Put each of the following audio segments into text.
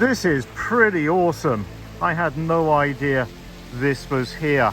This is pretty awesome. I had no idea this was here.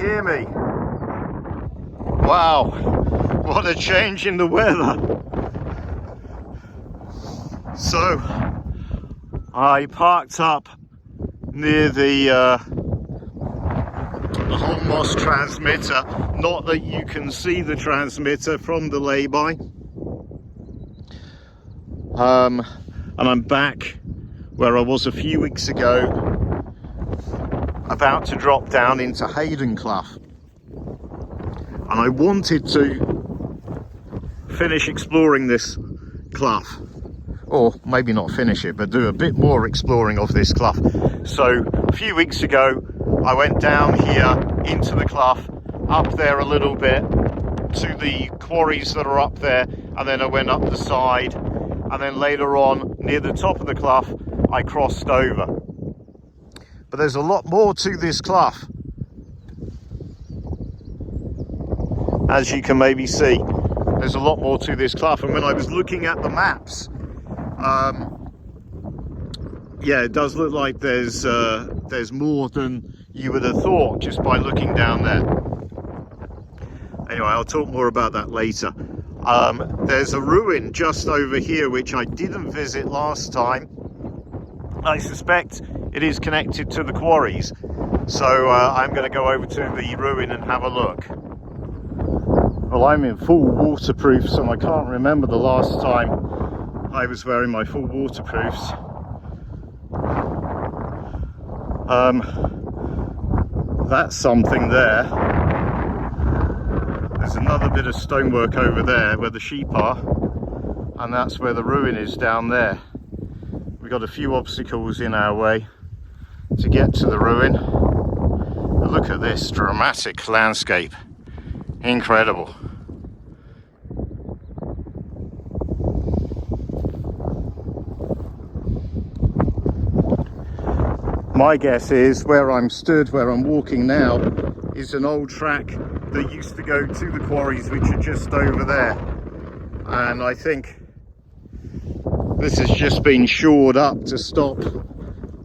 Hear me. Wow, what a change in the weather. So I parked up near the Holmos transmitter. Not that you can see the transmitter from the lay-by. And I'm back where I was a few weeks ago, about to drop down into Heyden Clough, and I wanted to finish exploring this clough, or maybe not finish it, but do a bit more exploring of this clough. So a few weeks ago I went down here into the clough, up there a little bit to the quarries that are up there, and then I went up the side, and then later on near the top of the clough I crossed over. But there's a lot more to this clough, as you can maybe see. There's a lot more to this clough, and when I was looking at the maps, yeah, it does look like there's more than you would have thought just by looking down there. Anyway, I'll talk more about that later. There's a ruin just over here which I didn't visit last time. I suspect it is connected to the quarries, so I'm going to go over to the ruin and have a look. Well, I'm in full waterproofs, and I can't remember the last time I was wearing my full waterproofs. That's something there. There's another bit of stonework over there where the sheep are, and that's where the ruin is down there. We've got a few obstacles in our way to get to the ruin. But look at this dramatic landscape. Incredible. My guess is where I'm stood, where I'm walking now, is an old track that used to go to the quarries, which are just over there. And I think this has just been shored up to stop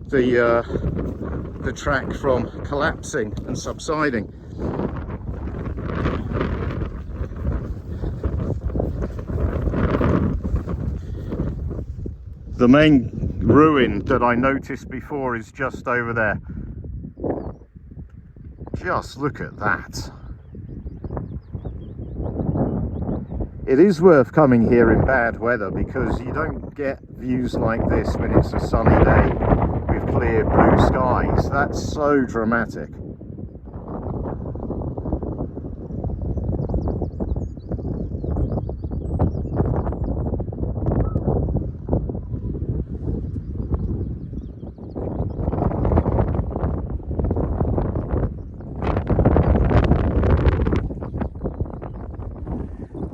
the track from collapsing and subsiding. The main ruin that I noticed before is just over there. Just look at that. It is worth coming here in bad weather, because you don't get views like this when it's a sunny day with clear blue skies. That's so dramatic.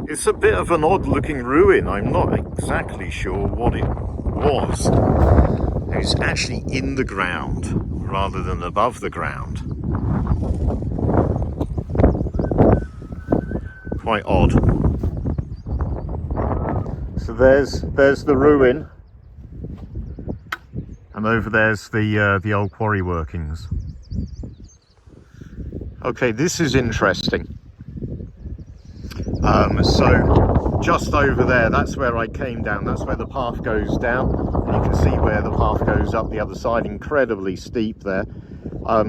It's a bit of an odd looking ruin. I'm not exactly sure what it was. It's actually in the ground rather than above the ground. Quite odd. So there's the ruin, and over there's the old quarry workings. Okay, this is interesting. So just over there, that's where I came down. That's where the path goes down. And you can see where the path goes up the other side, incredibly steep there.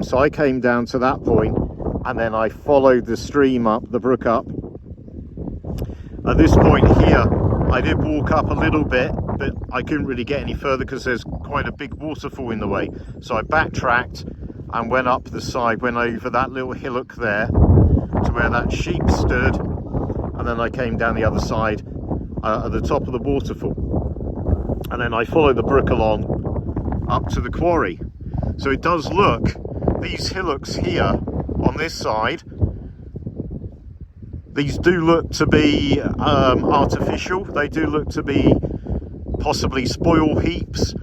So I came down to that point, and then I followed the stream up, the brook up. At this point here, I did walk up a little bit, but I couldn't really get any further because there's quite a big waterfall in the way. So I backtracked and went up the side, went over that little hillock there, to where that sheep stood, and then I came down the other side at the top of the waterfall, and then I followed the brook along up to the quarry. So it does look, these hillocks here on this side, these do look to be artificial. They do look to be possibly spoil heaps.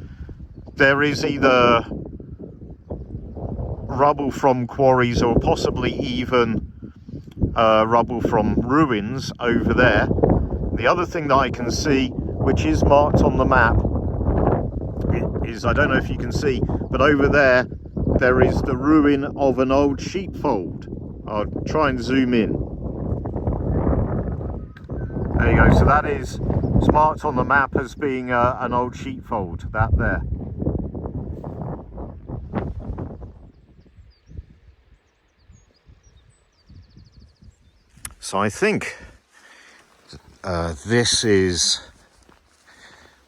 There is either rubble from quarries or possibly even rubble from ruins over there. The other thing that I can see, which is marked on the map, is, I don't know if you can see, but over there, there is the ruin of an old sheepfold. I'll try and zoom in. There you go, so that is, it's marked on the map as being an old sheepfold, that there. So I think this is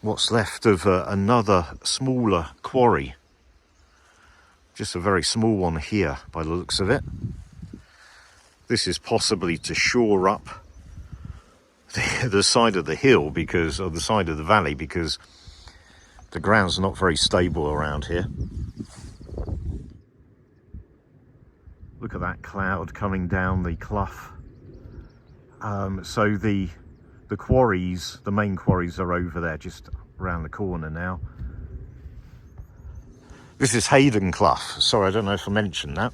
what's left of another smaller quarry. Just a very small one here by the looks of it. This is possibly to shore up the side of the hill, because, or the side of the valley, because the ground's not very stable around here. Look at that cloud coming down the clough. So the quarries, the main quarries, are over there, just around the corner now. This is Heyden Clough. Sorry, I don't know if I mentioned that.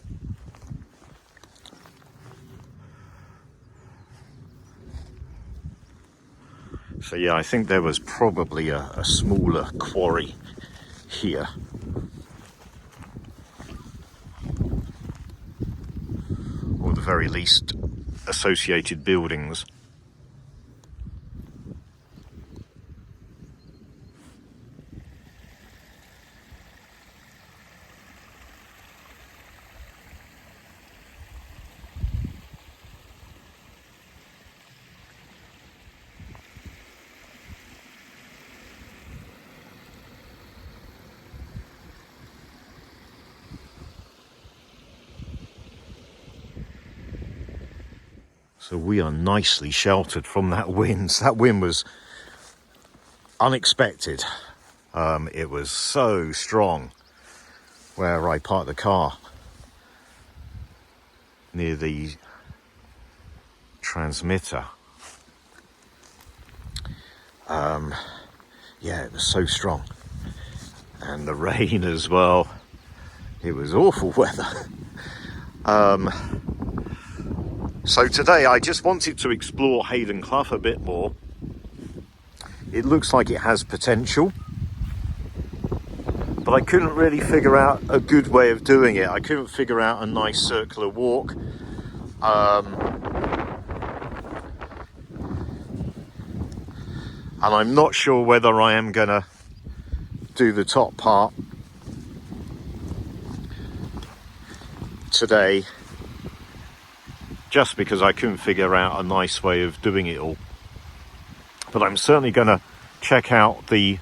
So yeah, I think there was probably a smaller quarry here. Or at the very least, associated buildings. So we are nicely sheltered from that wind. That wind was unexpected. It was so strong where I parked the car near the transmitter. Yeah, it was so strong. And the rain as well. It was awful weather. So today I just wanted to explore Heyden Clough a bit more. It looks like it has potential, but I couldn't really figure out a good way of doing it. I couldn't figure out a nice circular walk. And I'm not sure whether I am gonna do the top part today, just because I couldn't figure out a nice way of doing it all. But I'm certainly going to check out the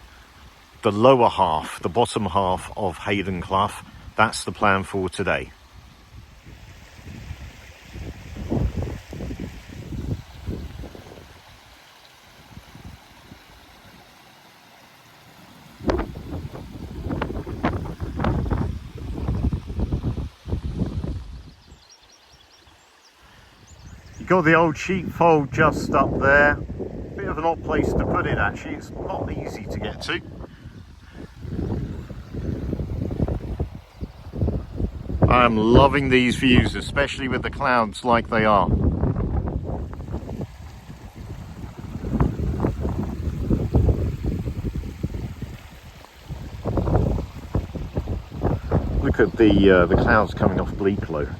lower half, the bottom half of Heyden Clough. That's the plan for today. Got the old sheepfold just up there. Bit of an odd place to put it actually, it's not easy to get to. I am loving these views, especially with the clouds like they are. Look at the clouds coming off Bleaklow.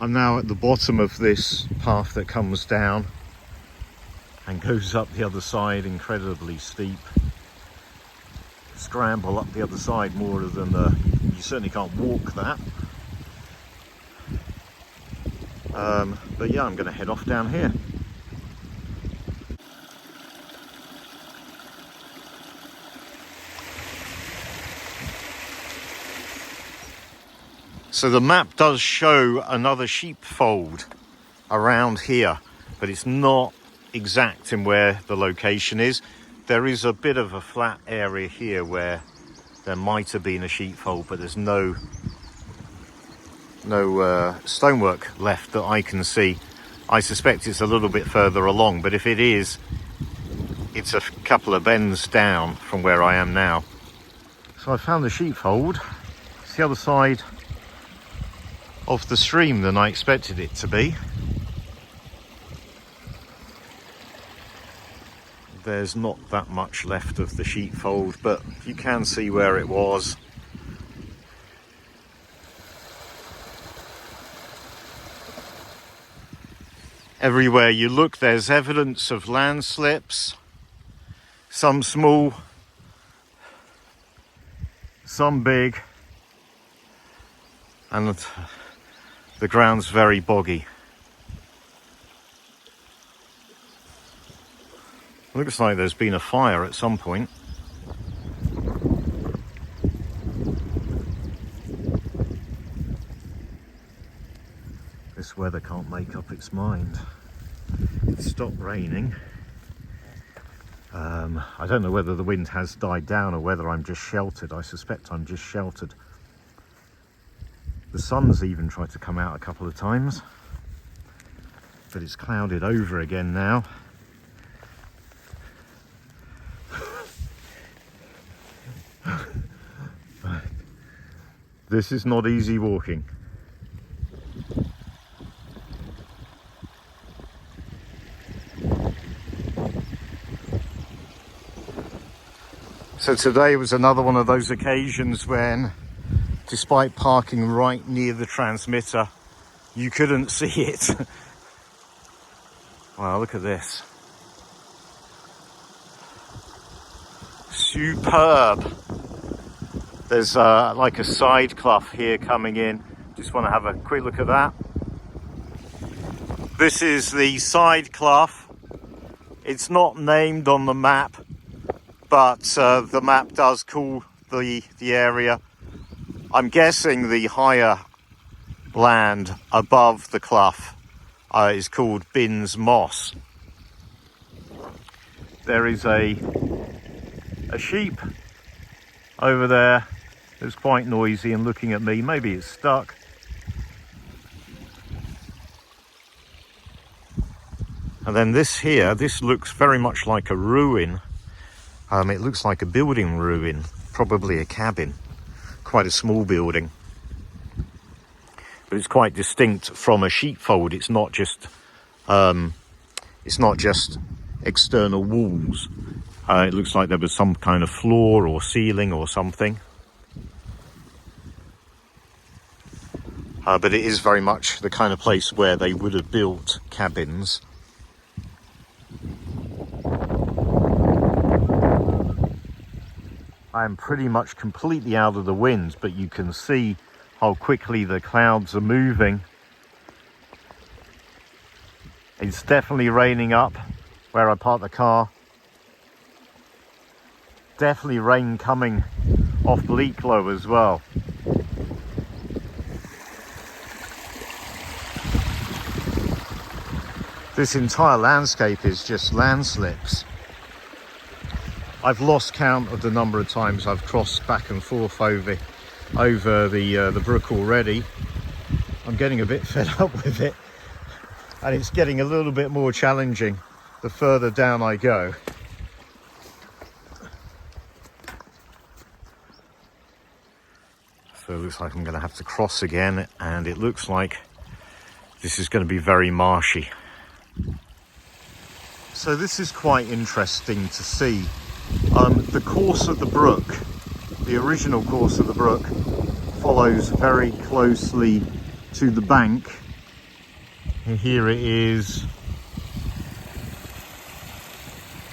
I'm now at the bottom of this path that comes down and goes up the other side, incredibly steep. Scramble up the other side more than you certainly can't walk that. But yeah, I'm going to head off down here. So the map does show another sheepfold around here, but it's not exact in where the location is. There is a bit of a flat area here where there might have been a sheepfold, but there's no stonework left that I can see. I suspect it's a little bit further along, but if it is, it's a couple of bends down from where I am now. So I found the sheepfold. It's the other side of the stream than I expected it to be. There's not that much left of the sheepfold, but you can see where it was. Everywhere you look, there's evidence of landslips, some small, some big, and the ground's very boggy. Looks like there's been a fire at some point. This weather can't make up its mind. It stopped raining. I don't know whether the wind has died down or whether I'm just sheltered. I suspect I'm just sheltered. The sun's even tried to come out a couple of times, but it's clouded over again now. This is not easy walking. So today was another one of those occasions when, despite parking right near the transmitter, you couldn't see it. Wow, look at this. Superb. There's like a side clough here coming in. Just want to have a quick look at that. This is the side clough. It's not named on the map, but the map does call the area. I'm guessing the higher land above the clough is called Binns Moss. There is a sheep over there. It's quite noisy and looking at me. Maybe it's stuck. And then this here, this looks very much like a ruin. It looks like a building ruin, probably a cabin. Quite a small building. But it's quite distinct from a sheepfold. It's not just external walls. It looks like there was some kind of floor or ceiling or something. But it is very much the kind of place where they would have built cabins. I am pretty much completely out of the wind, but you can see how quickly the clouds are moving. It's definitely raining up where I parked the car. Definitely rain coming off Bleaklow as well. This entire landscape is just landslips. I've lost count of the number of times I've crossed back and forth over the brook already. I'm getting a bit fed up with it, and it's getting a little bit more challenging the further down I go. So it looks like I'm going to have to cross again, and it looks like this is going to be very marshy. So this is quite interesting to see. The course of the brook, the original course of the brook, follows very closely to the bank. And here it is.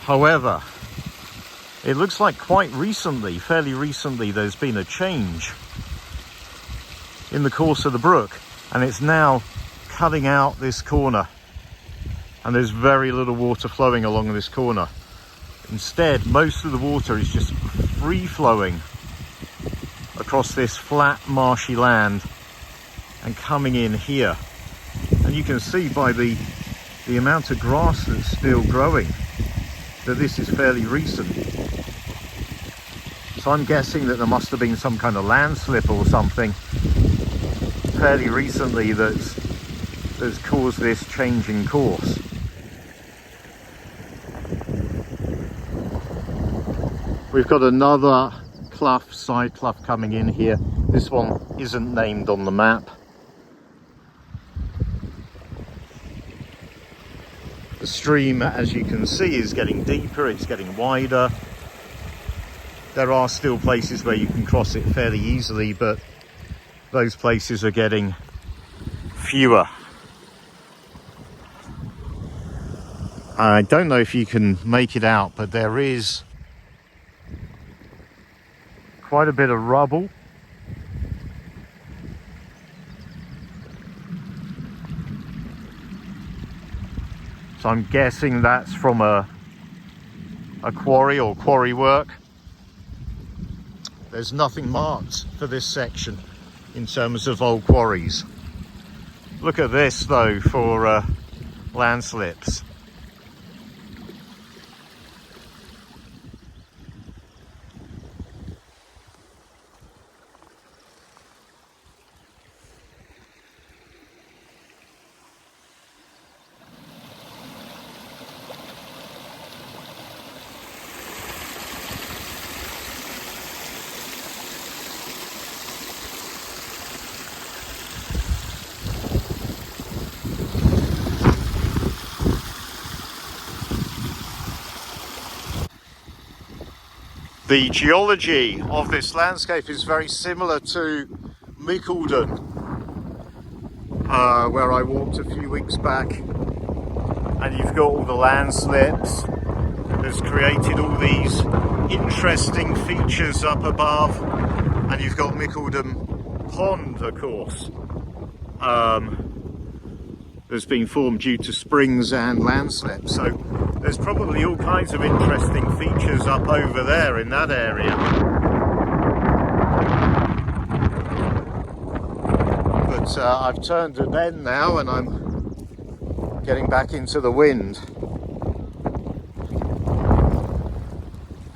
However, it looks like quite recently, fairly recently, there's been a change in the course of the brook, and it's now cutting out this corner, and there's very little water flowing along this corner. Instead, most of the water is just free flowing across this flat marshy land and coming in here. And you can see by the amount of grass that's still growing that this is fairly recent. So I'm guessing that there must have been some kind of landslip or something fairly recently that's caused this change in course. We've got another clough, side clough coming in here. This one isn't named on the map. The stream, as you can see, is getting deeper, it's getting wider. There are still places where you can cross it fairly easily, but those places are getting fewer. I don't know if you can make it out, but there is quite a bit of rubble. So I'm guessing that's from a quarry or quarry work. There's nothing marked for this section in terms of old quarries. Look at this though for landslips. The geology of this landscape is very similar to Michelden, where I walked a few weeks back, and you've got all the landslips that's created all these interesting features up above, and you've got Michelden Pond, of course, that's been formed due to springs and landslips. So there's probably all kinds of interesting features up over there in that area. But I've turned a bend now and I'm getting back into the wind.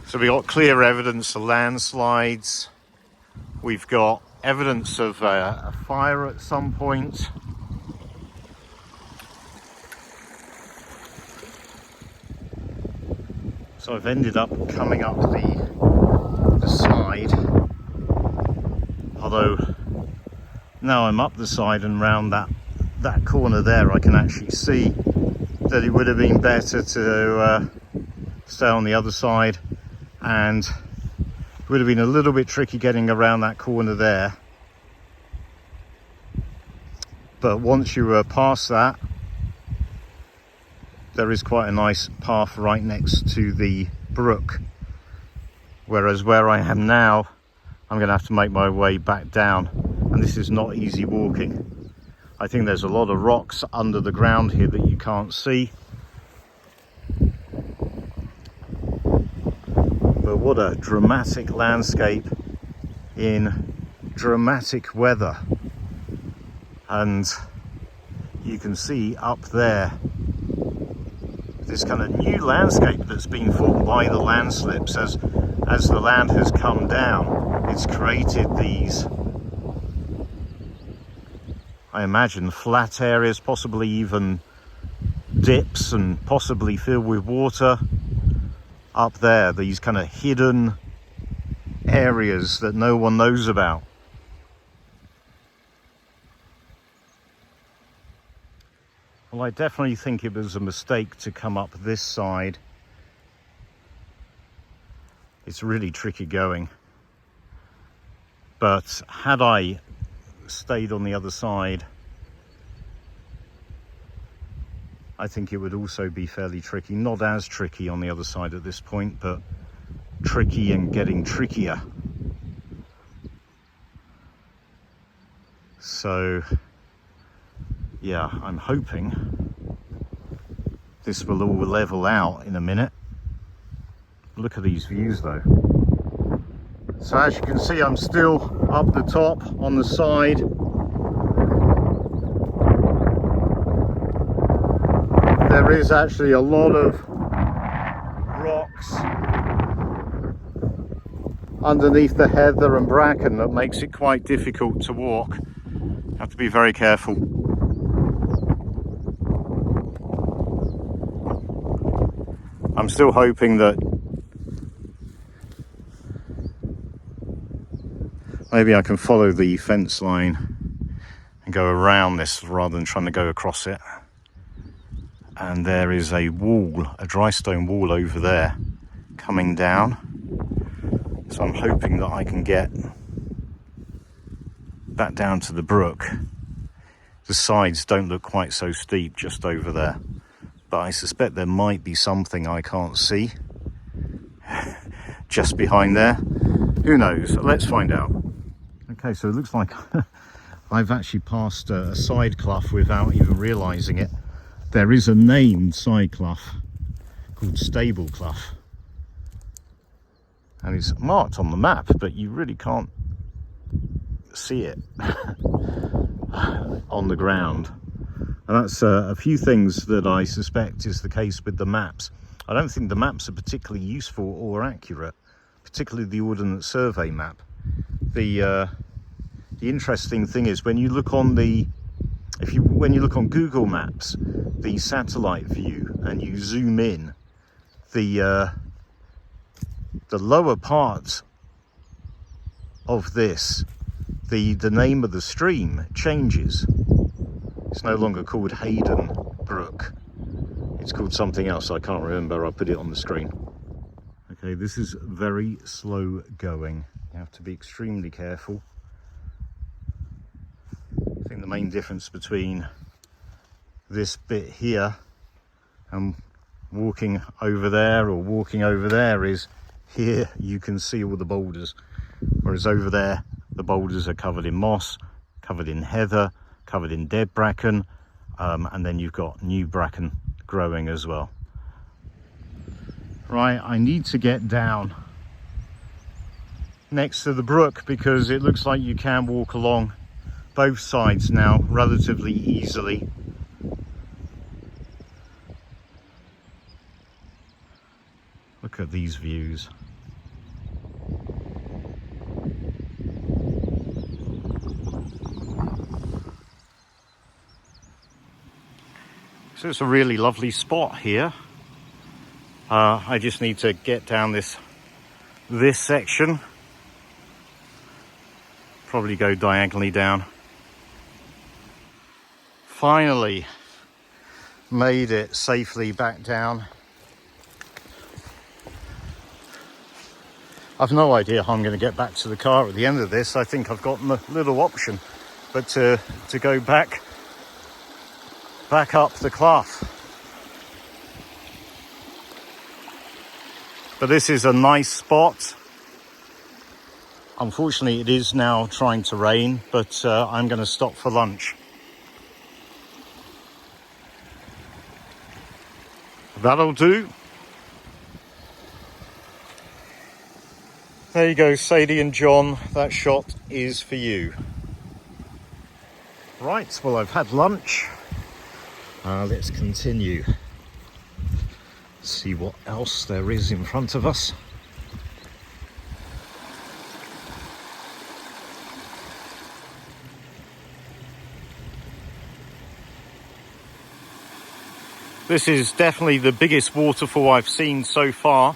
So we got clear evidence of landslides. We've got evidence of a fire at some point. So I've ended up coming up the side, although now I'm up the side and round that corner there, I can actually see that it would have been better to stay on the other side, and it would have been a little bit tricky getting around that corner there. But once you were past that, there is quite a nice path right next to the brook, whereas where I am now, I'm going to have to make my way back down, and this is not easy walking. I think there's a lot of rocks under the ground here that you can't see. But what a dramatic landscape in dramatic weather. And you can see up there this kind of new landscape that's been formed by the landslips. As the land has come down, it's created these, I imagine, flat areas, possibly even dips, and possibly filled with water. Up there, these kind of hidden areas that no one knows about. Well, I definitely think it was a mistake to come up this side. It's really tricky going. But had I stayed on the other side, I think it would also be fairly tricky. Not as tricky on the other side at this point, but tricky and getting trickier. So yeah, I'm hoping this will all level out in a minute. Look at these views though. So as you can see, I'm still up the top on the side. is actually a lot of rocks underneath the heather and bracken that makes it quite difficult to walk. You have to be very careful. I'm still hoping that maybe I can follow the fence line and go around this rather than trying to go across it. And there is a wall, a dry stone wall over there coming down. So I'm hoping that I can get that down to the brook. The sides don't look quite so steep just over there, but I suspect there might be something I can't see just behind there. Who knows? Let's find out. Okay, so it looks like I've actually passed a side clough without even realizing it. There is a named side clough called Stable Clough, and it's marked on the map, but you really can't see it on the ground. And that's a few things that I suspect is the case with the maps. I don't think the maps are particularly useful or accurate, particularly the Ordinance Survey map. The interesting thing is when you look on when you look on Google Maps, the satellite view, and you zoom in, the lower part of this, the name of the stream changes. It's no longer called Heyden Brook. It's called something else. I can't remember. I'll put it on the screen. Okay, this is very slow going. You have to be extremely careful. I think the main difference between this bit here and walking over there or walking over there is here you can see all the boulders, whereas over there the boulders are covered in moss, covered in heather, covered in dead bracken, and then you've got new bracken growing as well. Right, I need to get down next to the brook because it looks like you can walk along both sides now relatively easily. Look at these views. So it's a really lovely spot here. I just need to get down this section, probably go diagonally down. Finally made it safely back down. I've no idea how I'm going to get back to the car at the end of this. I think I've got a little option, but to go back up the clough. But this is a nice spot. Unfortunately, it is now trying to rain, but I'm going to stop for lunch. That'll do. There you go, Sadie and John. That shot is for you. Right, well, I've had lunch. Let's continue. See what else there is in front of us. This is definitely the biggest waterfall I've seen so far.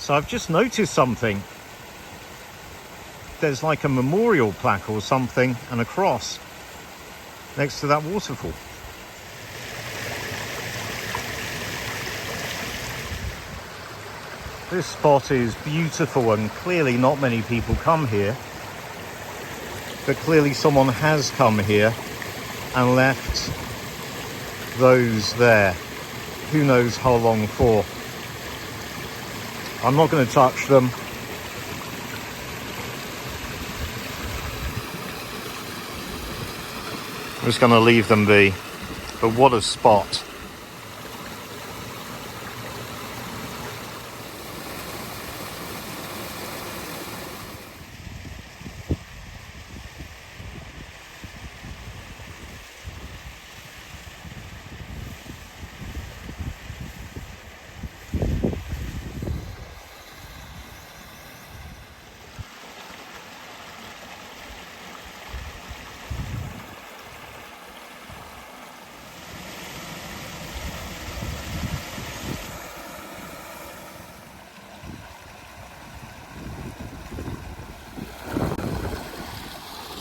So I've just noticed something. There's like a memorial plaque or something and a cross next to that waterfall. This spot is beautiful and clearly not many people come here, but clearly someone has come here and left those there. Who knows how long for. I'm not going to touch them. I'm just going to leave them be. But what a spot.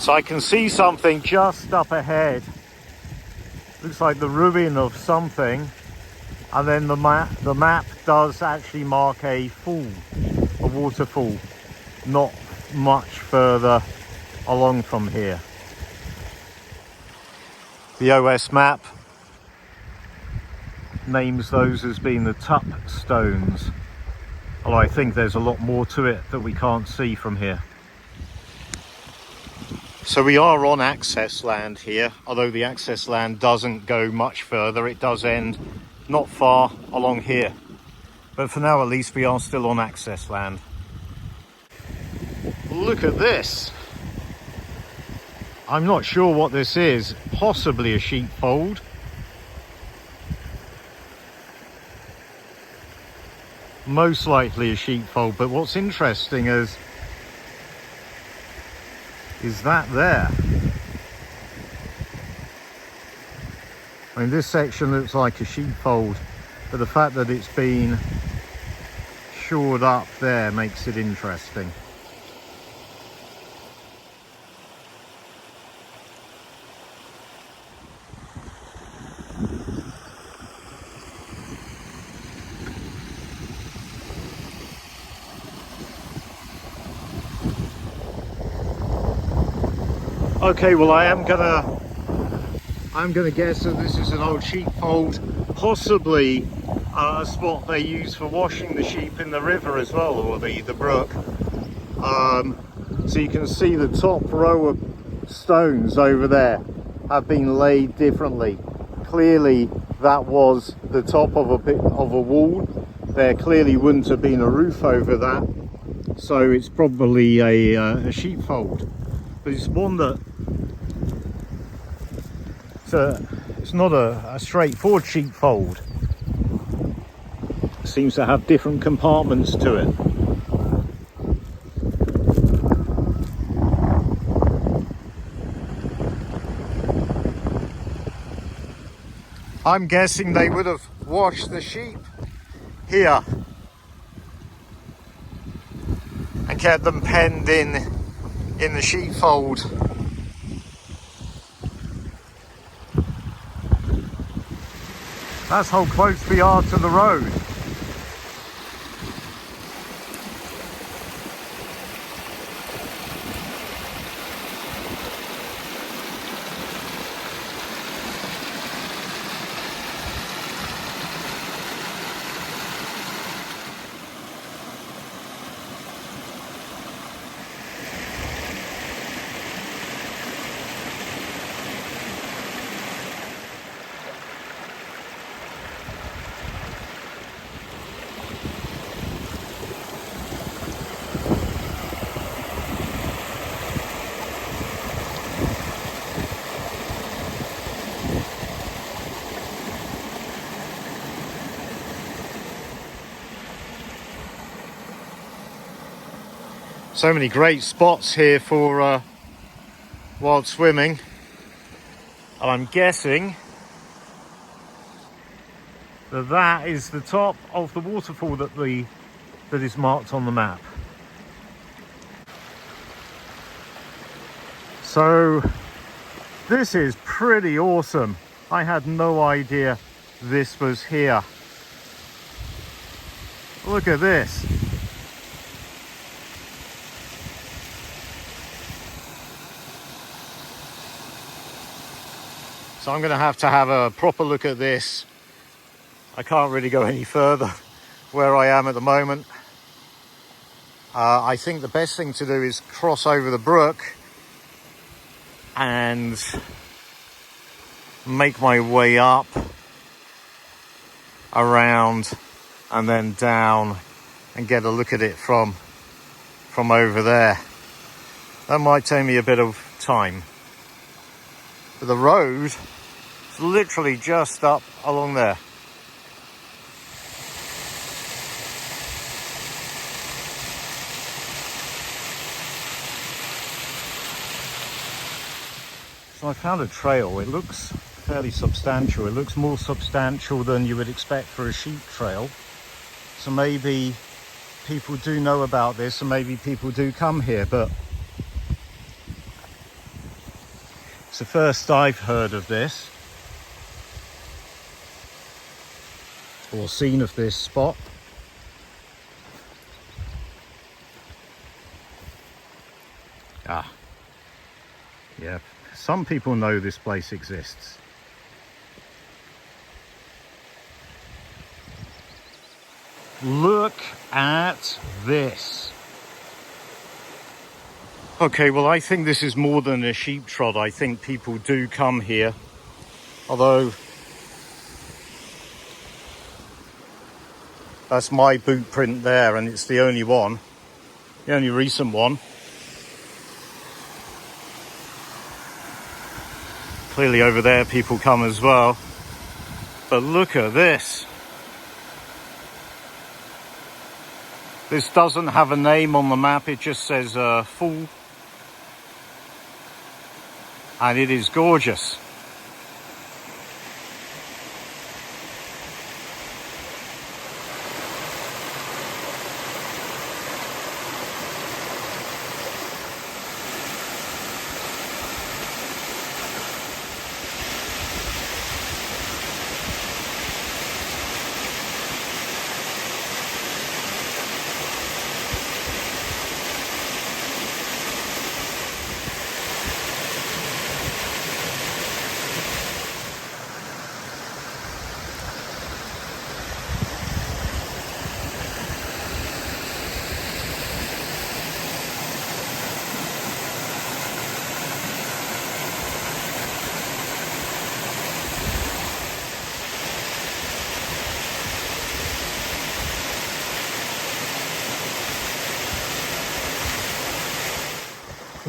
So I can see something just up ahead. Looks like the ruin of something. And then the map does actually mark a waterfall, not much further along from here. The OS map names those as being the Tup stones. Although I think there's a lot more to it that we can't see from here. So we are on access land here, although the access land doesn't go much further. It does end not far along here. But for now, at least, we are still on access land. Look at this. I'm not sure what this is. Possibly a sheepfold. Most likely a sheepfold, but what's interesting is that there. I mean, this section looks like a sheepfold, but the fact that it's been shored up there makes it interesting. Okay, well, I'm gonna guess that this is an old sheepfold, possibly a spot they use for washing the sheep in the river as well, or the brook. So you can see the top row of stones over there have been laid differently. Clearly, that was the top of a wall. There clearly wouldn't have been a roof over that, so it's probably a sheepfold. But it's one that it's not a straightforward sheepfold. It seems to have different compartments to it. I'm guessing they would have washed the sheep here and kept them penned in the sheepfold. That's how close we are to the road. So many great spots here for wild swimming, and I'm guessing that is the top of the waterfall that the that is marked on the map. So this is pretty awesome. I had no idea this was here. Look at this. So I'm going to have a proper look at this. I can't really go any further where I am at the moment. I think the best thing to do is cross over the brook and make my way up, around, and then down and get a look at it from over there. That might take me a bit of time. But the road is literally just up along there. So I found a trail. It looks fairly substantial. It looks more substantial than you would expect for a sheep trail. So maybe people do know about this and maybe people do come here, but it's the first I've heard of this or seen of this spot. Yeah, some people know this place exists. Look at this. Okay, well, I think this is more than a sheep trot. I think people do come here, although that's my boot print there, and it's the only one, the only recent one. Clearly over there people come as well, but look at this. This doesn't have a name on the map, it just says full, and it is gorgeous.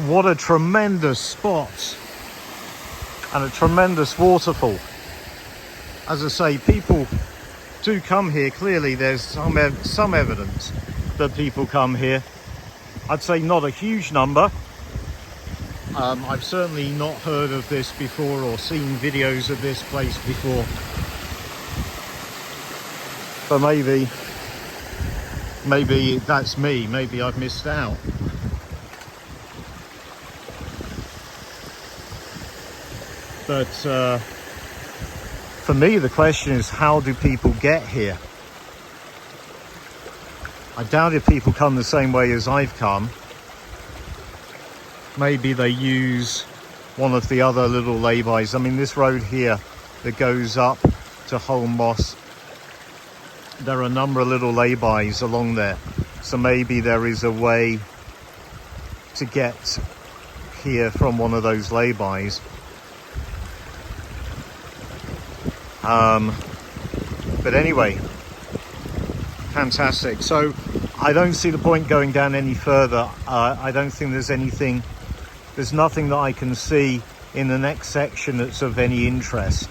What a tremendous spot and a tremendous waterfall. As I say, people do come here. Clearly there's some evidence that people come here. I'd say not a huge number. I've certainly not heard of this before or seen videos of this place before. But maybe that's me. Maybe I've missed out. But for me, the question is, how do people get here? I doubt if people come the same way as I've come. Maybe they use one of the other little laybys. I mean, this road here that goes up to Holm Moss, there are a number of little laybys along there. So maybe there is a way to get here from one of those laybys. But anyway, fantastic. So I don't see the point going down any further. I don't think there's nothing that I can see in the next section that's of any interest.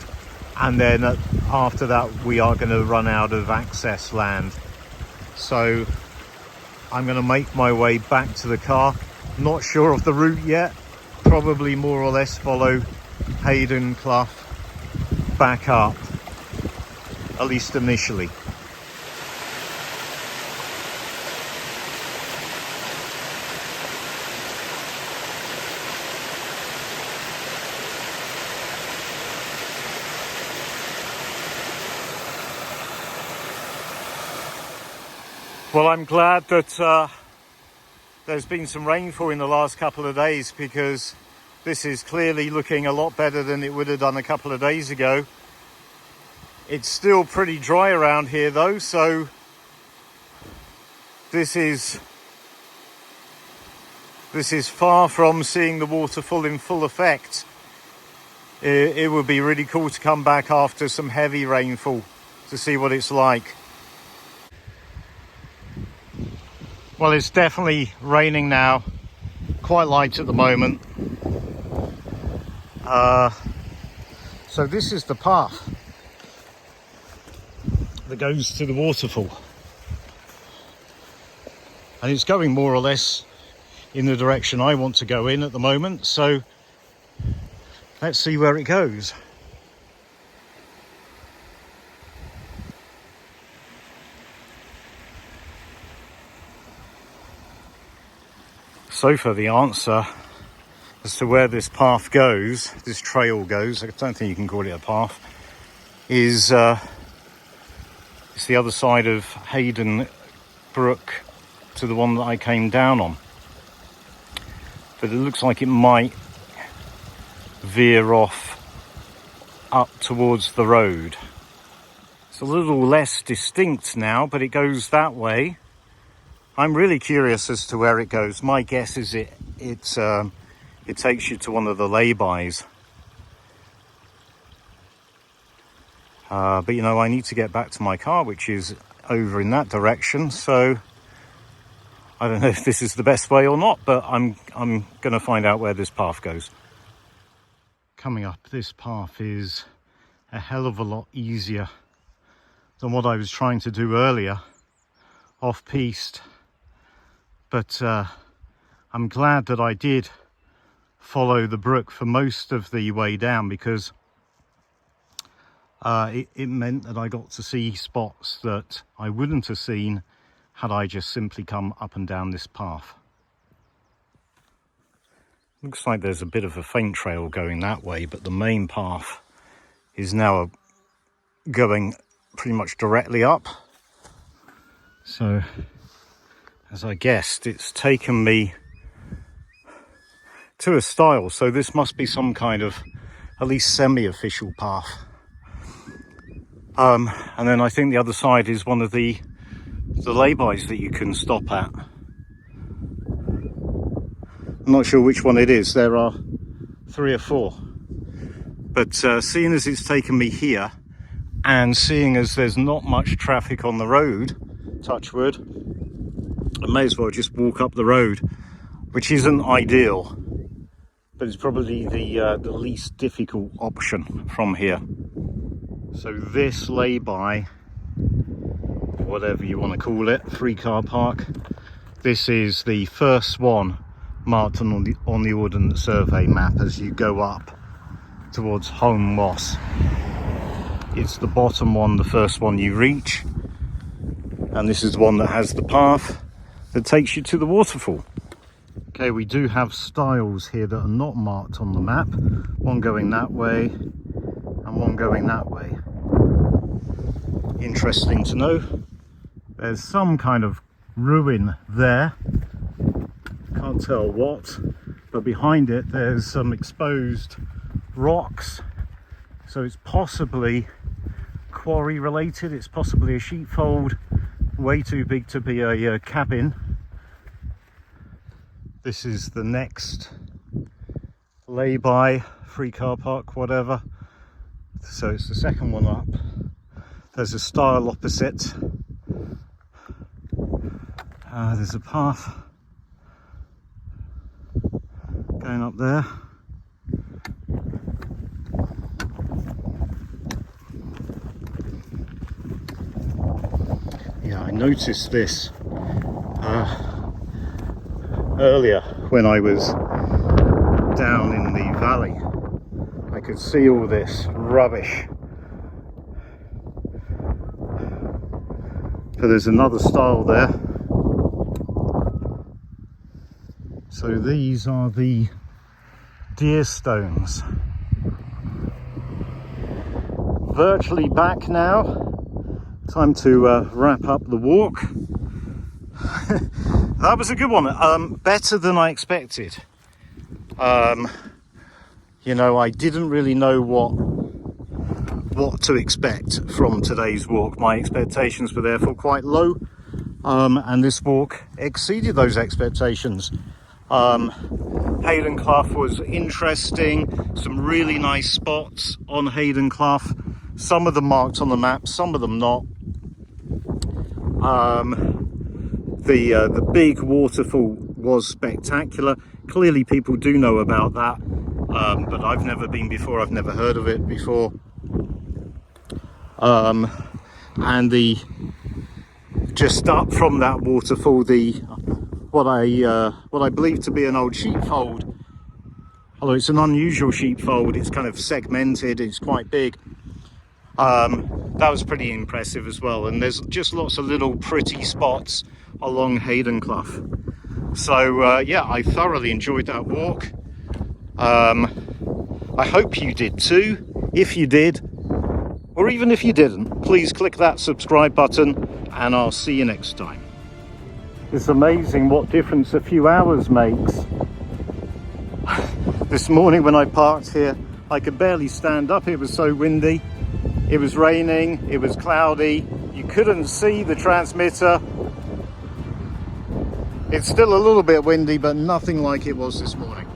And then after that, we are going to run out of access land. So I'm going to make my way back to the car. Not sure of the route yet. Probably more or less follow Heyden Clough back up, at least initially. Well, I'm glad that there's been some rainfall in the last couple of days, because this is clearly looking a lot better than it would have done a couple of days ago. It's still pretty dry around here though, so this is far from seeing the waterfall in full effect. It would be really cool to come back after some heavy rainfall to see what it's like. Well, it's definitely raining now, quite light at the moment. So this is the path that goes to the waterfall. And it's going more or less in the direction I want to go in at the moment, so let's see where it goes. So for the answer as to where this path goes, this trail goes, I don't think you can call it a path, is it's the other side of Heyden Brook to the one that I came down on. But it looks like it might veer off up towards the road. It's a little less distinct now, but it goes that way. I'm really curious as to where it goes. My guess is it takes you to one of the laybys. But you know, I need to get back to my car, which is over in that direction, so I don't know if this is the best way or not, but I'm going to find out where this path goes. Coming up, this path is a hell of a lot easier than what I was trying to do earlier, off-piste. But I'm glad that I did follow the brook for most of the way down, because it meant that I got to see spots that I wouldn't have seen had I just simply come up and down this path. Looks like there's a bit of a faint trail going that way, but the main path is now going pretty much directly up. So, as I guessed, it's taken me to a stile, so this must be some kind of at least semi-official path. And then I think the other side is one of the laybys that you can stop at. I'm not sure which one it is. There are 3 or 4. But seeing as it's taken me here, and seeing as there's not much traffic on the road, touch wood, I may as well just walk up the road, which isn't ideal, but it's probably the least difficult option from here. So this lay-by, whatever you want to call it, free car park, this is the first one marked on the Ordinance Survey map as you go up towards Home Moss. It's the bottom one, the first one you reach, and this is the one that has the path that takes you to the waterfall. Okay, we do have stiles here that are not marked on the map, one going that way and one going that way. Interesting to know. There's some kind of ruin there, can't tell what, but behind it there's some exposed rocks, so it's possibly quarry related. It's possibly a sheepfold, way too big to be a cabin. This is the next lay-by, free car park, whatever, so it's the second one up. There's a stile opposite. There's a path going up there. Yeah, I noticed this earlier when I was down in the valley. I could see all this rubbish. So there's another stile there. So these are the deer stones. Virtually back now. Time to wrap up the walk. That was a good one. Better than I expected. You know, I didn't really know what to expect from today's walk. My expectations were therefore quite low, and this walk exceeded those expectations. Heyden Clough was interesting. Some really nice spots on Heyden Clough. Some of them marked on the map, some of them not. The big waterfall was spectacular. Clearly people do know about that, but I've never been before. I've never heard of it before. And just up from that waterfall, what I believe to be an old sheepfold, although it's an unusual sheepfold. It's kind of segmented, it's quite big. That was pretty impressive as well, and there's just lots of little pretty spots along Heyden Clough. So yeah, I thoroughly enjoyed that walk. I hope you did too. If you did, or even if you didn't, please click that subscribe button, and I'll see you next time. It's amazing what difference a few hours makes. This morning when I parked here, I could barely stand up. It was so windy. It was raining, it was cloudy. You couldn't see the transmitter. It's still a little bit windy, but nothing like it was this morning.